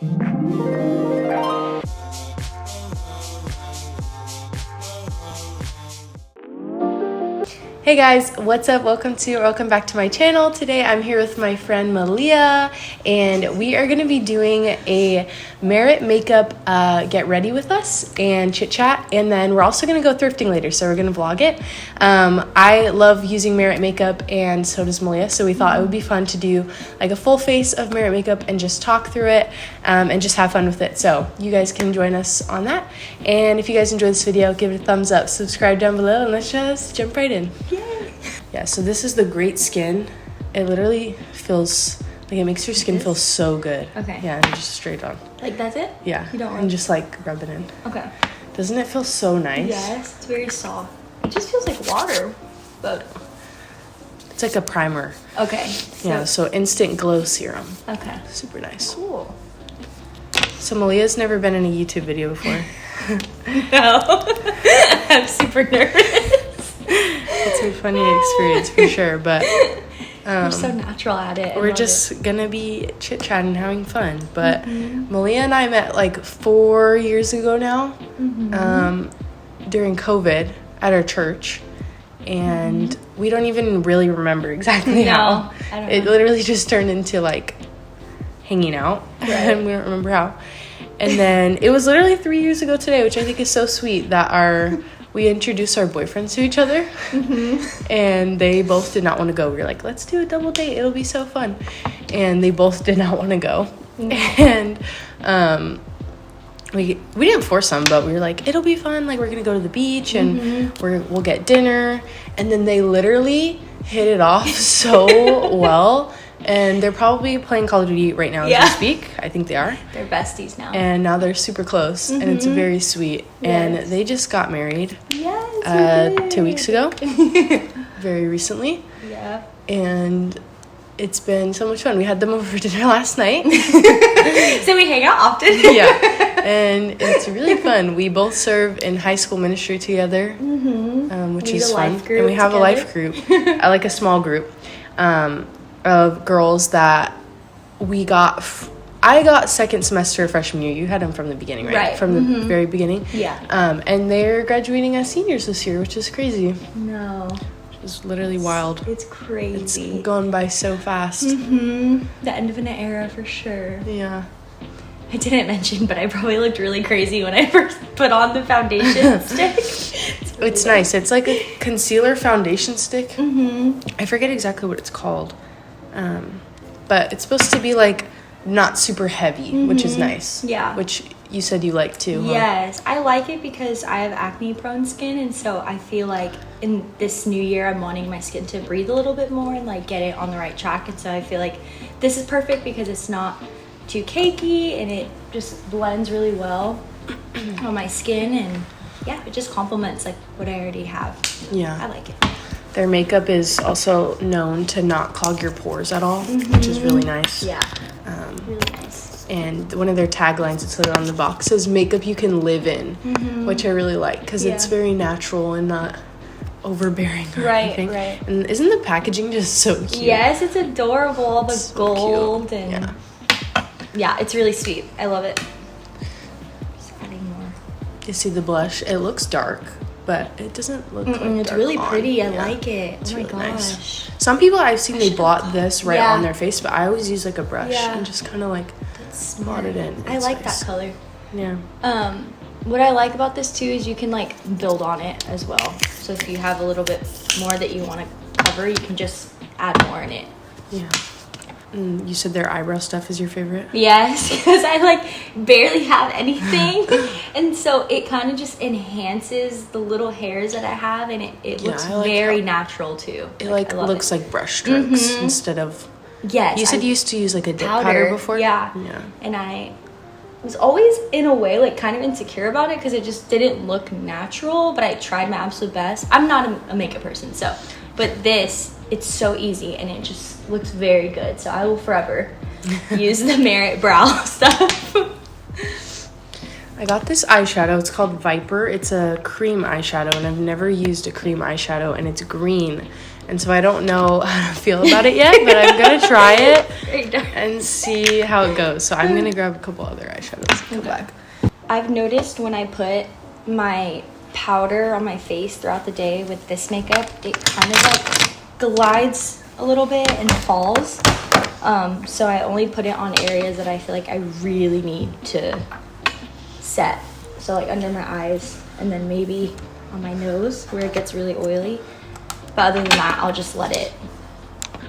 Hey guys, what's up? Welcome back to my channel. Today I'm here with my friend Malia, and we are going to be doing a Merit makeup get ready with us and chit chat, and then we're also going to go thrifting later, so we're going to vlog it. I love using Merit makeup, and so does Malia, so we thought it would be fun to do like a full face of Merit makeup and just talk through it and just have fun with it. So you guys can join us on that, and if you guys enjoyed this video, give it a thumbs up, subscribe down below, and let's just jump right in. Yeah, so this is the Great Skin. It literally feels like it makes your skin feel so good. Okay. Yeah, and just straight on. Like that's it? Yeah. You don't and just like rub it in. Okay. Doesn't it feel so nice? Yes, it's very soft. It just feels like water, but it's like a primer. okay. Yeah, so instant glow serum. Okay. Super nice. Cool. So Malia's never been in a YouTube video before. No. I'm super nervous. It's a funny experience for sure, but we're so natural at it. We're just gonna be chit-chatting, having fun. But Malia and I met like 4 years ago now, during COVID at our church, and we don't even really remember exactly how. I don't It know. literally just turned into like hanging out, and we don't remember how. And then it was literally 3 years ago today, which I think is so sweet that we introduced our boyfriends to each other, and they both did not want to go. We were like, let's do a double date. It'll be so fun. And they both did not want to go. And we didn't force them, but we were like, it'll be fun. Like, we're going to go to the beach, and we'll get dinner. And then they literally hit it off so well. And they're probably playing Call of Duty right now as we speak. I think they are. They're besties now. And now they're super close, and it's very sweet. And they just got married 2 weeks ago, very recently. Yeah. And it's been so much fun. We had them over for dinner last night. So we hang out often. Yeah. And it's really fun. We both serve in high school ministry together, which is fun. And we have a life group, like a small group. Of girls that we got. I got second semester freshman year. You had them from the beginning, right? Right. From the very beginning. Yeah. And they're graduating as seniors this year, which is crazy. No. It's literally wild. It's crazy. It's going by so fast. The end of an era for sure. Yeah. I didn't mention, but I probably looked really crazy when I first put on the foundation stick. It's nice. It's like a concealer foundation stick. I forget exactly what it's called. But it's supposed to be like not super heavy, which is nice. Yeah. Which you said you like too, huh? Yes, I like it because I have acne prone skin, and so I feel like in this new year I'm wanting my skin to breathe a little bit more and like get it on the right track, and so I feel like this is perfect because it's not too cakey and it just blends really well on my skin, and yeah, it just complements like what I already have. Yeah. I like it. Their makeup is also known to not clog your pores at all, which is really nice. Yeah, really nice. And one of their taglines, it's on the box, says makeup you can live in, which I really like because it's very natural and not overbearing or anything. Right. And isn't the packaging just so cute? Yes, it's adorable. All the It's so gold cute. and yeah, it's really sweet. I love it. Just adding more. You see the blush? It looks dark, but it doesn't look like It's dark really on. pretty. I Yeah. like it. It's oh my really gosh. nice. Some people I've seen, they blot this right Yeah. on their face, but I always use like a brush Yeah. and just kind of like That's blot smart. it in. I It's like nice. that color. Yeah. What I like about this too is you can like build on it as well. So if you have a little bit more that you want to cover, you can just add more in it. Yeah. You said their eyebrow stuff is your favorite? Yes, because I like barely have anything, and so it kind of just enhances the little hairs that I have, and it looks I like very how natural too. It I love looks it. like brush strokes instead of. Yes. You said you used to use like a dip powder before? Yeah. And I was always in a way like kind of insecure about it because it just didn't look natural, but I tried my absolute best. I'm not a makeup person, so, but this, it's so easy and it just looks very good. So I will forever use the Merit brow stuff. I got this eyeshadow. It's called Viper. It's a cream eyeshadow, and I've never used a cream eyeshadow, and it's green. And so I don't know how to feel about it yet, but I'm going to try it and see how it goes. So I'm going to grab a couple other eyeshadows and come back. I've noticed when I put my powder on my face throughout the day with this makeup, it kind of like glides a little bit and falls. So I only put it on areas that I feel like I really need to set. So like under my eyes and then maybe on my nose where it gets really oily. But other than that, I'll just let it.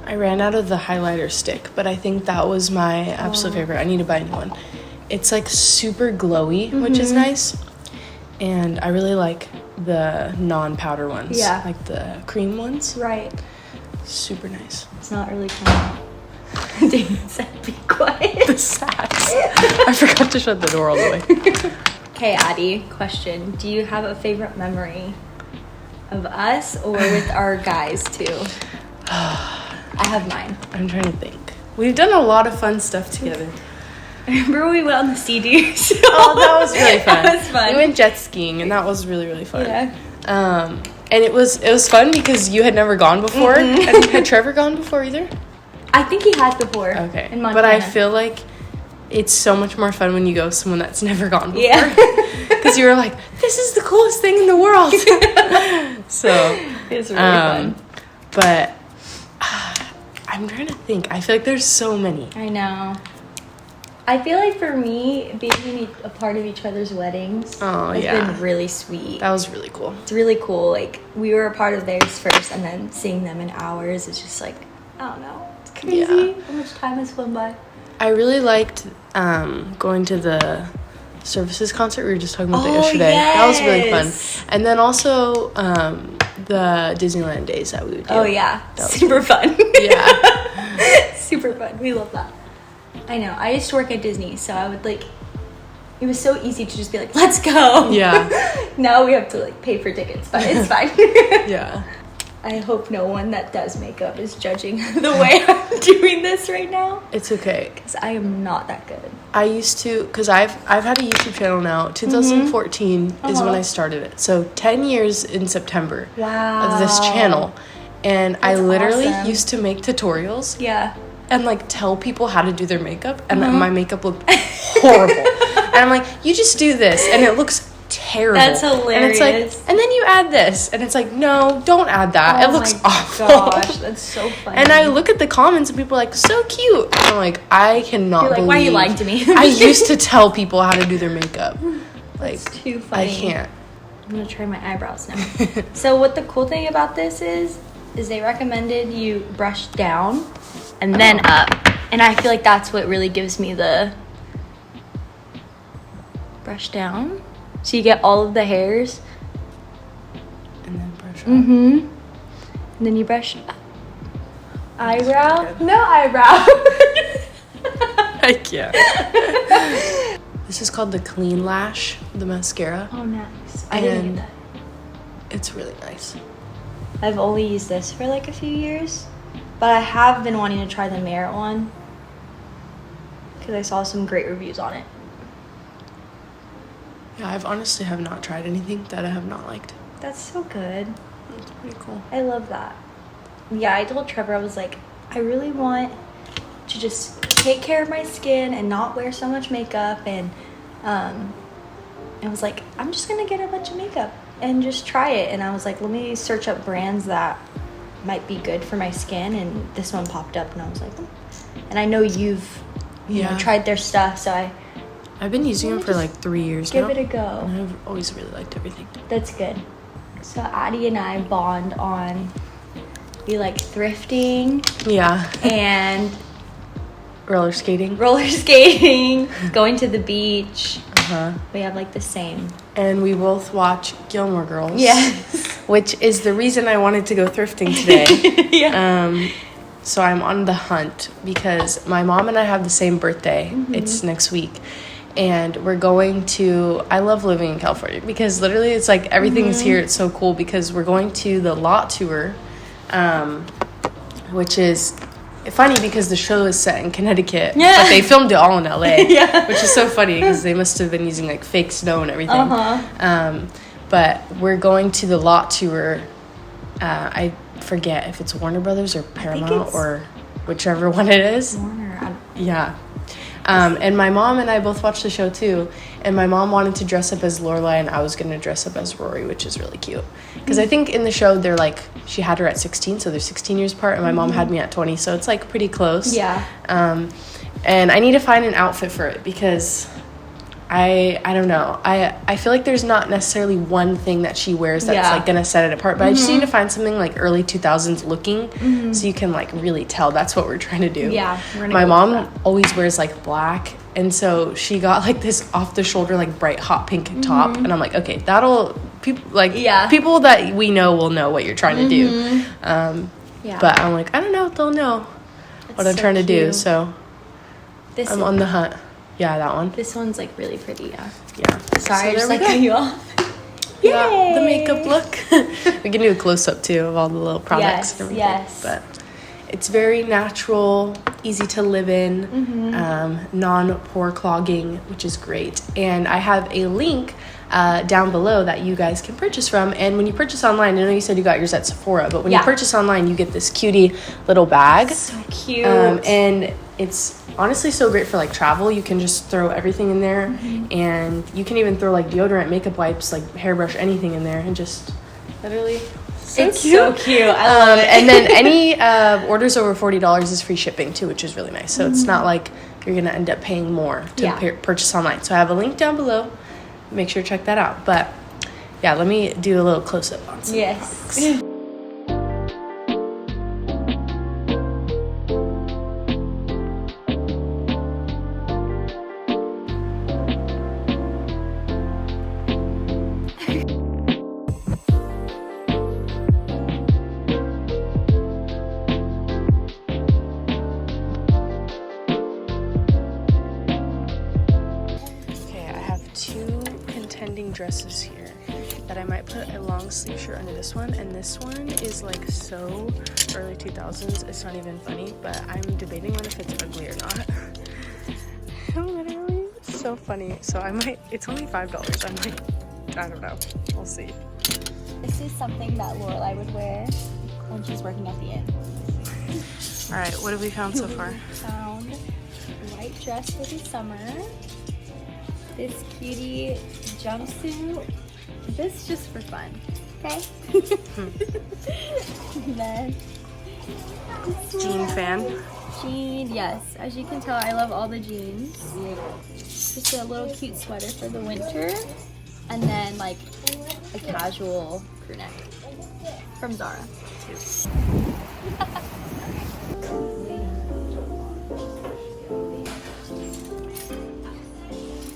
I ran out of the highlighter stick, but I think that was my absolute favorite. I need to buy a new one. It's like super glowy, which is nice. And I really like the non-powder ones. Yeah. Like the cream ones. Right. Super nice. It's not really coming. Damon said be quiet. The sass. I forgot to shut the door all the way. Okay, Addie, question. Do you have a favorite memory of us or with our guys too? I have mine. I'm trying to think. We've done a lot of fun stuff together. Remember when we went on the sea show? Oh, that was really fun. That was fun. We went jet skiing, and that was really, really fun. Yeah. And it was fun because you had never gone before. And had Trevor gone before either? I think he has before. Okay. In Montana. But I feel like it's so much more fun when you go with someone that's never gone before. Yeah. Because you were like, this is the coolest thing in the world. So. It's really fun. But I'm trying to think. I feel like there's so many. I know. I feel like for me, being a part of each other's weddings has been really sweet. That was really cool. It's really cool. Like, we were a part of theirs first, and then seeing them in ours is just like, I don't know. It's crazy how much time has flown by. I really liked going to the services concert. We were just talking about that yesterday. Yes. That was really fun. And then also the Disneyland days that we would do. Oh, yeah. Super fun. Yeah. Super fun. We love that. I know. I used to work at Disney, so I would like, it was so easy to just be like, let's go. Yeah. Now we have to like pay for tickets, but it's fine. Yeah. I hope no one that does makeup is judging the way I'm doing this right now. It's okay. Because I am not that good. I used to, because I've had a YouTube channel now. 2014 is when I started it. So 10 years in September of this channel. And I literally used to make tutorials. Yeah. And like tell people how to do their makeup. And my makeup looked horrible. And I'm like, you just do this. And it looks terrible. That's hilarious. And it's like, and then you add this. And it's like, no, don't add that. It looks awful. Gosh, that's so funny. And I look at the comments and people are like, so cute. And I'm like, I cannot believe. Why are you lying to me? I used to tell people how to do their makeup. Like, that's too funny. I can't. I'm going to try my eyebrows now. So what the cool thing about this is they recommended you brush down and then up. And I feel like that's what really gives me the brush down. So you get all of the hairs. And then brush up. And then you brush up. Eyebrow? No eyebrow. I can't. This is called the Clean Lash, the mascara. Oh, nice. I didn't get that. It's really nice. I've only used this for like a few years. But I have been wanting to try the Merit one. Because I saw some great reviews on it. Yeah, I've honestly have not tried anything that I have not liked. That's so good. It's pretty cool. I love that. Yeah, I told Trevor, I was like, I really want to just take care of my skin and not wear so much makeup. And I was like, I'm just going to get a bunch of makeup and just try it. And I was like, let me search up brands that might be good for my skin. And this one popped up and I was like, and I know you've you know, tried their stuff. So I've been using them for like 3 years now. Give it a go. And I've always really liked everything. That's good. So Addie and I bond on, we like thrifting. Yeah. And roller skating. Going to the beach. We have like the same. And we both watch Gilmore Girls. Yes. Which is the reason I wanted to go thrifting today. Yeah. So I'm on the hunt because my mom and I have the same birthday. It's next week. And we're going to, I love living in California because literally it's like everything is here. It's so cool because we're going to the lot tour, which is funny because the show is set in Connecticut. Yeah. But they filmed it all in LA. Yeah. Which is so funny because they must have been using like fake snow and everything. But we're going to the lot tour. I forget if it's Warner Brothers or Paramount it's or whichever one it is. Warner. Yeah. And my mom and I both watched the show too. And my mom wanted to dress up as Lorelai, and I was going to dress up as Rory, which is really cute. Because I think in the show, they're like, she had her at 16, so they're 16 years apart. And my mom had me at 20, so it's like pretty close. Yeah. And I need to find an outfit for it because I don't know. I feel like there's not necessarily one thing that she wears that's like going to set it apart. But I just need to find something like early 2000s looking so you can like really tell that's what we're trying to do. Yeah. My mom always wears like black. And so she got like this off the shoulder, like bright hot pink top. And I'm like, okay, people that we know will know what you're trying to do. But I'm like, I don't know if they'll know what I'm trying to do. So I'm on the hunt. Yeah, that one. This one's like really pretty. Yeah. So Sorry, I just there we like cut you off. Yeah, the makeup look. We can do a close up too of all the little products and everything. Yes. But it's very natural, easy to live in, non-pore clogging, which is great. And I have a link down below that you guys can purchase from. And when you purchase online, I know you said you got yours at Sephora, but when you purchase online, you get this cutie little bag. So cute. And it's honestly so great for like travel. You can just throw everything in there, and you can even throw like deodorant, makeup wipes, like hairbrush, anything in there, and just literally so cute. I love it. And then any orders over $40 is free shipping too, which is really nice. So it's not like you're gonna end up paying more to purchase online. So I have a link down below. Make sure to check that out. But yeah, let me do a little close up on some products. Dresses here that I might put a long sleeve shirt under this one, and this one is like so early 2000s, it's not even funny, but I'm debating on if it's ugly or not. Literally so funny. So I might, it's only $5. I'm like, I don't know, we'll see. This is something that Lorelai would wear when she's working at the inn. All right, what have we found so far? Found a white dress for the summer, this cutie jumpsuit, this just for fun, okay? And then jean fan. Jean, yes. As you can tell, I love all the jeans. Just a little cute sweater for the winter, and then like a casual crew neck from Zara.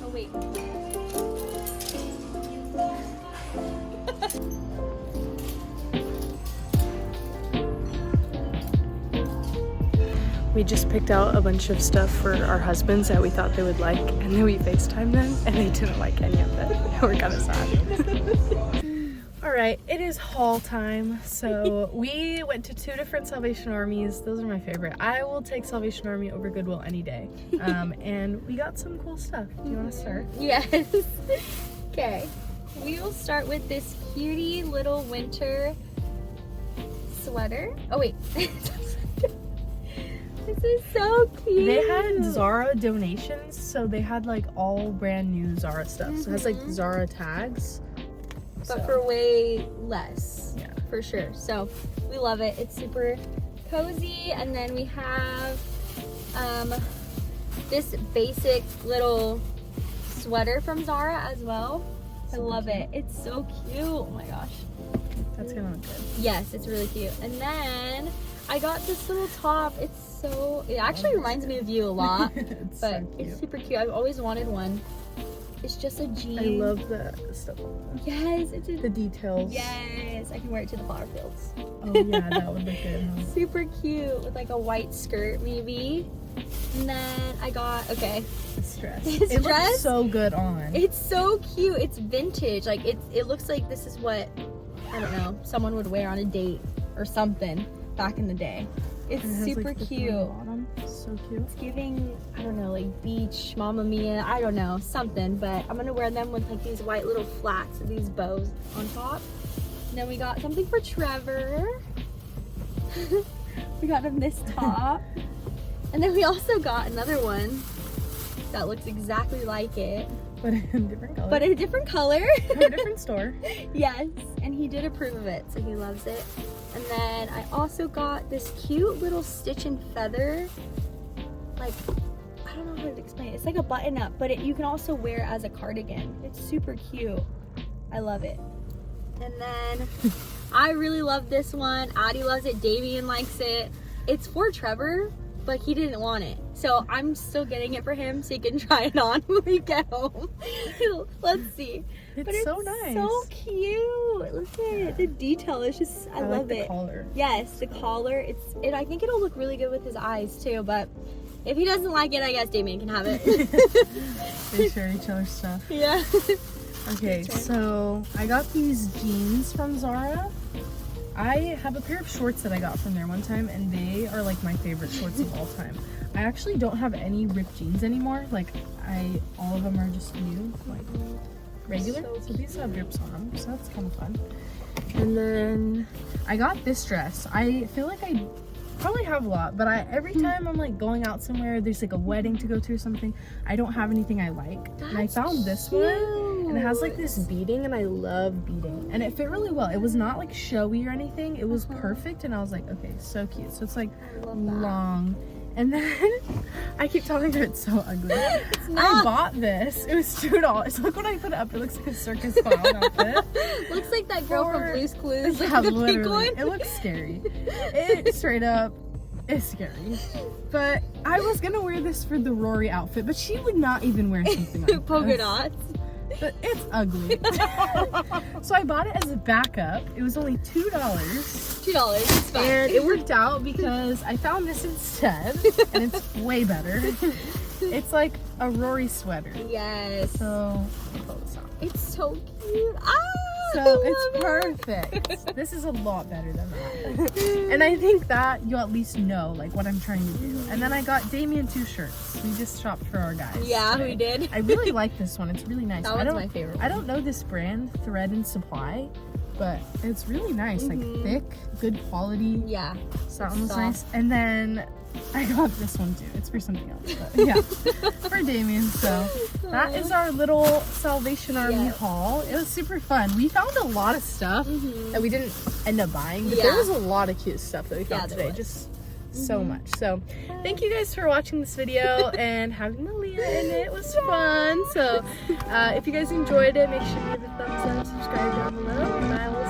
Oh wait. We just picked out a bunch of stuff for our husbands that we thought they would like, and then we FaceTimed them, and they didn't like any of it. We're kind of sad. All right, it is haul time. So we went to 2 different Salvation Armies. Those are my favorite. I will take Salvation Army over Goodwill any day. And we got some cool stuff. Do you want to start? Yes. Okay. We will start with this cutie little winter sweater. Oh wait. This is so cute. They had Zara donations, so they had like all brand new Zara stuff. So it has like Zara tags. But for way less. Yeah. For sure. So we love it. It's super cozy. And then we have this basic little sweater from Zara as well. I love it. It's so cute. Oh my gosh. That's gonna look good. Yes, it's really cute. And then I got this little top. It actually reminds me of you a lot. It's but so cute. it's super cute. I've always wanted one. It's just a jean. I love the stuff. Yes, The details. yes. I can wear it to the flower fields. Oh yeah, that would look good. Huh? Super cute with like a white skirt maybe. And then I got This dress. This It dress? looks so good on. It's so cute. It's vintage. Like it looks like this is what, I don't know, someone would wear on a date or something back in the day. It's super cute. So cute. It's giving, I don't know, like beach, Mamma Mia, I don't know, something. But I'm gonna wear them with like these white little flats and these bows on top. And then we got something for Trevor. We got him this top. And then we also got another one that looks exactly like it. But in a different color. But in a different color. From a different store. Yes, and he did approve of it, so he loves it. And then I also got this cute little stitch and feather. Like, I don't know how to explain it. It's like a button up, but you can also wear it as a cardigan. It's super cute. I love it. And then I really love this one. Addie loves it. Damien likes it. It's for Trevor, but he didn't want it. So I'm still getting it for him so he can try it on when we get home. Let's see. It's so nice. So cute. Look at it. The detail is just, I love like the it. collar. Yes, the collar. I think it'll look really good with his eyes too, but if he doesn't like it, I guess Damien can have it. They share each other's stuff. Yeah. Okay, so I got these jeans from Zara. I have a pair of shorts that I got from there one time, and they are like my favorite shorts of all time. I actually don't have any ripped jeans anymore. Like, all of them are just new, like regular. So these have rips on them, so that's kind of fun. And then I got this dress. I feel like I probably have a lot, but every time I'm like going out somewhere, there's like a wedding to go to or something, I don't have anything I like. And I found this one, and it has like this beading, and I love beading, and it fit really well. It was not like showy or anything. It was perfect, and I was like, okay, so cute. So it's like long, and then I keep telling her it's so ugly. I bought this. It was $2. Look when I put it up. It looks like a circus clown outfit. Looks like that girl from Blue's Clues. Yeah, Like the pink literally. one. It looks scary. It straight up is scary. But I was gonna wear this for the Rory outfit, but she would not even wear something like Polka this. dots. But it's ugly. So I bought it as a backup. It was only $2. $2. It's fine. And it worked out because I found this instead, and it's way better. It's like a Rory sweater. Yes. So I'll pull this off. It's so cute. Ah! So it's perfect. This is a lot better than that. And I think that you'll at least know like what I'm trying to do. And then I got Damien 2 shirts. We just shopped for our guys. Yeah, today. we did. I really like this one. It's really nice. That one's my favorite. I don't know this brand, Thread and Supply, but it's really nice. Like thick, good quality. Yeah. So that one was soft. nice. And then I got this one too. It's for something else, but yeah, for Damien. So that is our little Salvation Army haul. It was super fun. We found a lot of stuff that we didn't end up buying, but there was a lot of cute stuff that we found today. Just so much. So thank you guys for watching this video and having Malia in it. It was fun. So if you guys enjoyed it, make sure to give it a thumbs up, subscribe down below, and I will